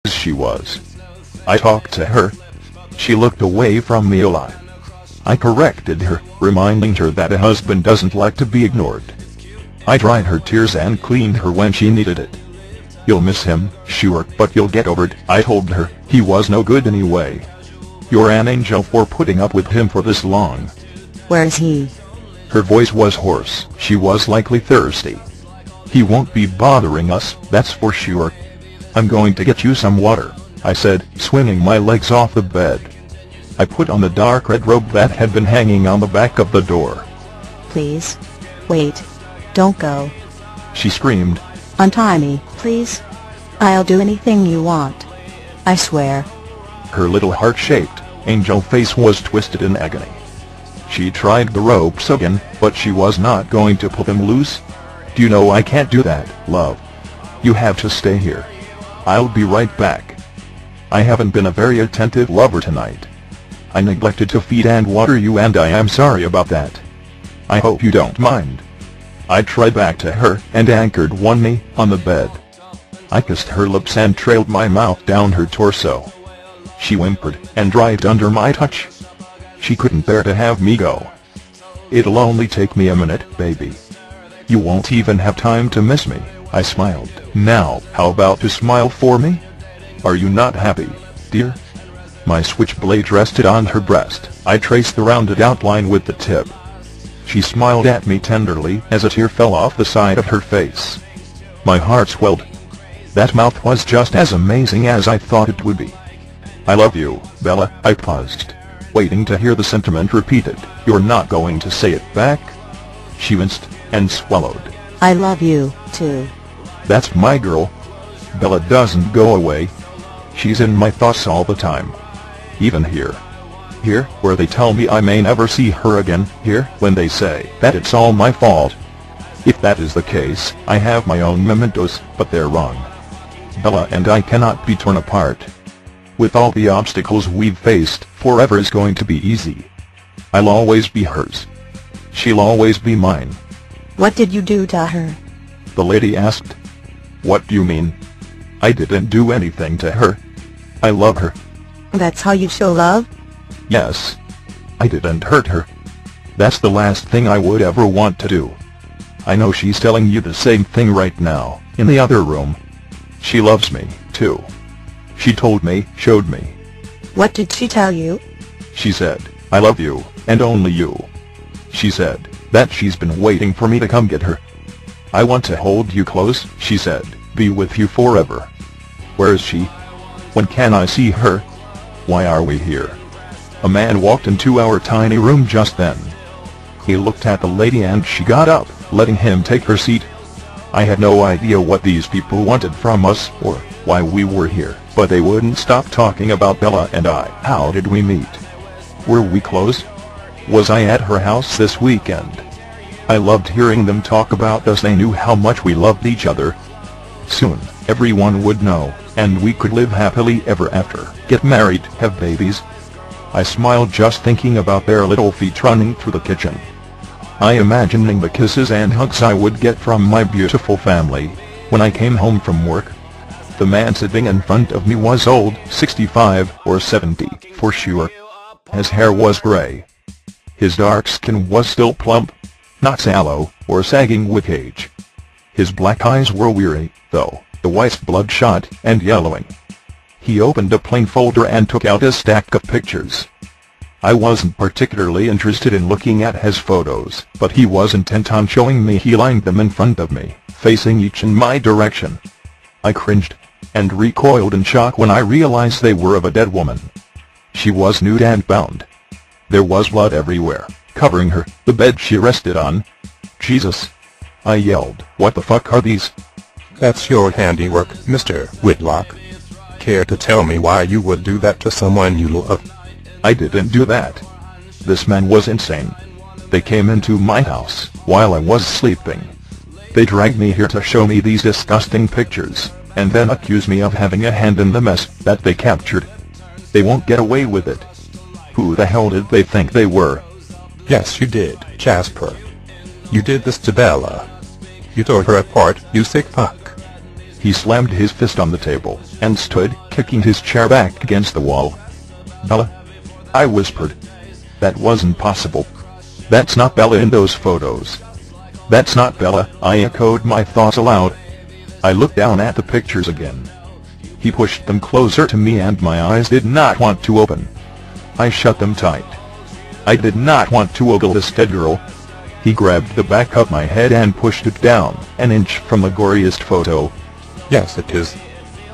she was. I talked to her. She looked away from me a lot. I corrected her, reminding her that a husband doesn't like to be ignored. I dried her tears and cleaned her when she needed it. You'll miss him, sure, but you'll get over it, I told her. He was no good anyway. You're an angel for putting up with him for this long. Where is he? Her voice was hoarse. She was likely thirsty. He won't be bothering us, that's for sure. I'm going to get you some water, I said, swinging my legs off the bed. I put on the dark red robe that had been hanging on the back of the door. Please. Wait. Don't go. She screamed. Untie me, please. I'll do anything you want. I swear. Her little heart-shaped, angel face was twisted in agony. She tried the ropes again, but she was not going to pull them loose. Do you know I can't do that, love? You have to stay here. I'll be right back. I haven't been a very attentive lover tonight. I neglected to feed and water you and I am sorry about that. I hope you don't mind. I tried back to her and anchored one knee on the bed. I kissed her lips and trailed my mouth down her torso. She whimpered and writhed under my touch. She couldn't bear to have me go. It'll only take me a minute, baby. You won't even have time to miss me, I smiled. Now, how about to smile for me? Are you not happy, dear? My switchblade rested on her breast. I traced the rounded outline with the tip. She smiled at me tenderly as a tear fell off the side of her face. My heart swelled. That mouth was just as amazing as I thought it would be. I love you, Bella. I paused, waiting to hear the sentiment repeated. You're not going to say it back? She winced and swallowed. I love you, too. That's my girl. Bella doesn't go away. She's in my thoughts all the time. Even here. Here, where they tell me I may never see her again. Here, when they say that it's all my fault. If that is the case, I have my own mementos, but they're wrong. Bella and I cannot be torn apart. With all the obstacles we've faced, forever is going to be easy. I'll always be hers. She'll always be mine. What did you do to her? The lady asked. What do you mean? I didn't do anything to her. I love her. That's how you show love? Yes. I didn't hurt her. That's the last thing I would ever want to do. I know she's telling you the same thing right now, in the other room. She loves me, too. She told me, showed me. What did she tell you? She said, I love you, and only you. She said that she's been waiting for me to come get her. I want to hold you close, she said, be with you forever. Where is she? When can I see her? Why are we here? A man walked into our tiny room just then. He looked at the lady and she got up, letting him take her seat. I had no idea what these people wanted from us, or why we were here, but they wouldn't stop talking about Bella and I. How did we meet? Were we close? Was I at her house this weekend? I loved hearing them talk about us. They knew how much we loved each other. Soon, everyone would know, and we could live happily ever after, get married, have babies. I smiled just thinking about their little feet running through the kitchen. I imagining the kisses and hugs I would get from my beautiful family when I came home from work. The man sitting in front of me was old, 65 or 70, for sure. His hair was gray. His dark skin was still plump, not sallow or sagging with age. His black eyes were weary, though, the whites bloodshot and yellowing. He opened a plain folder and took out a stack of pictures. I wasn't particularly interested in looking at his photos, but he was intent on showing me. He lined them in front of me, facing each in my direction. I cringed and recoiled in shock when I realized they were of a dead woman. She was nude and bound. There was blood everywhere, covering her, the bed she rested on. Jesus! I yelled, what the fuck are these? That's your handiwork, Mr. Whitlock. Care to tell me why you would do that to someone you love? I didn't do that. This man was insane. They came into my house while I was sleeping. They dragged me here to show me these disgusting pictures, and then accuse me of having a hand in the mess that they captured. They won't get away with it. Who the hell did they think they were? Yes, you did, Jasper. You did this to Bella. You tore her apart, you sick fuck. He slammed his fist on the table, and stood, kicking his chair back against the wall. "Bella?" I whispered. "That wasn't possible. That's not Bella in those photos." "That's not Bella," I echoed my thoughts aloud. I looked down at the pictures again. He pushed them closer to me and my eyes did not want to open. I shut them tight. I did not want to ogle this dead girl. He grabbed the back of my head and pushed it down, an inch from the goriest photo. "Yes, it is,"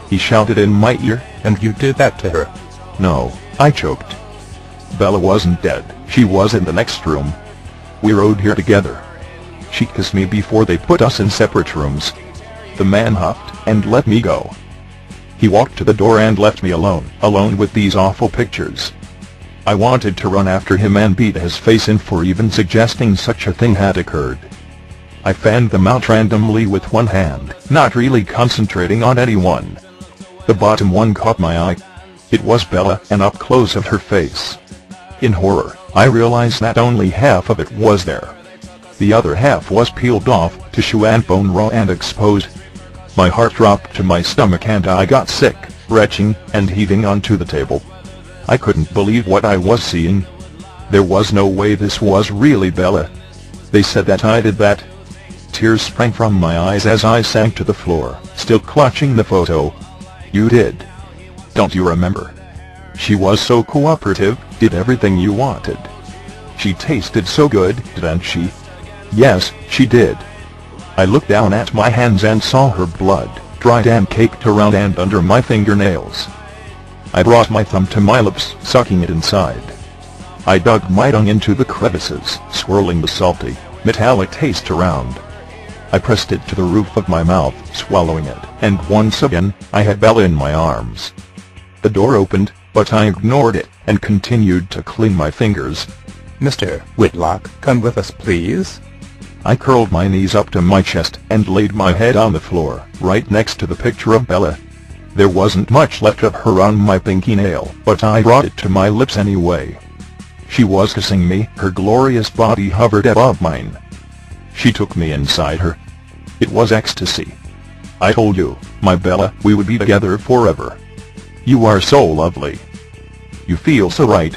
he shouted in my ear. "and you did that to her." "No," I choked. "Bella wasn't dead, she was in the next room. We rode here together. She kissed me before they put us in separate rooms." The man huffed, and let me go. He walked to the door and left me alone with these awful pictures. I wanted to run after him and beat his face in for even suggesting such a thing had occurred. I fanned them out randomly with one hand, not really concentrating on anyone. The bottom one caught my eye. It was Bella, and up close of her face. In horror, I realized that only half of it was there. The other half was peeled off, tissue and bone raw and exposed. My heart dropped to my stomach and I got sick, retching, and heaving onto the table. I couldn't believe what I was seeing. There was no way this was really Bella. They said that I did that. Tears sprang from my eyes as I sank to the floor, still clutching the photo. "You did. Don't you remember? She was so cooperative, did everything you wanted. She tasted so good, didn't she?" "Yes, she did." I looked down at my hands and saw her blood, dried and caked around and under my fingernails. I brought my thumb to my lips, sucking it inside. I dug my tongue into the crevices, swirling the salty, metallic taste around. I pressed it to the roof of my mouth, swallowing it, and once again, I had Bella in my arms. The door opened, but I ignored it, and continued to clean my fingers. "Mr. Whitlock, come with us please." I curled my knees up to my chest and laid my head on the floor, right next to the picture of Bella. There wasn't much left of her on my pinky nail, but I brought it to my lips anyway. She was kissing me, her glorious body hovered above mine. She took me inside her. It was ecstasy. "I told you, my Bella, we would be together forever. You are so lovely. You feel so right."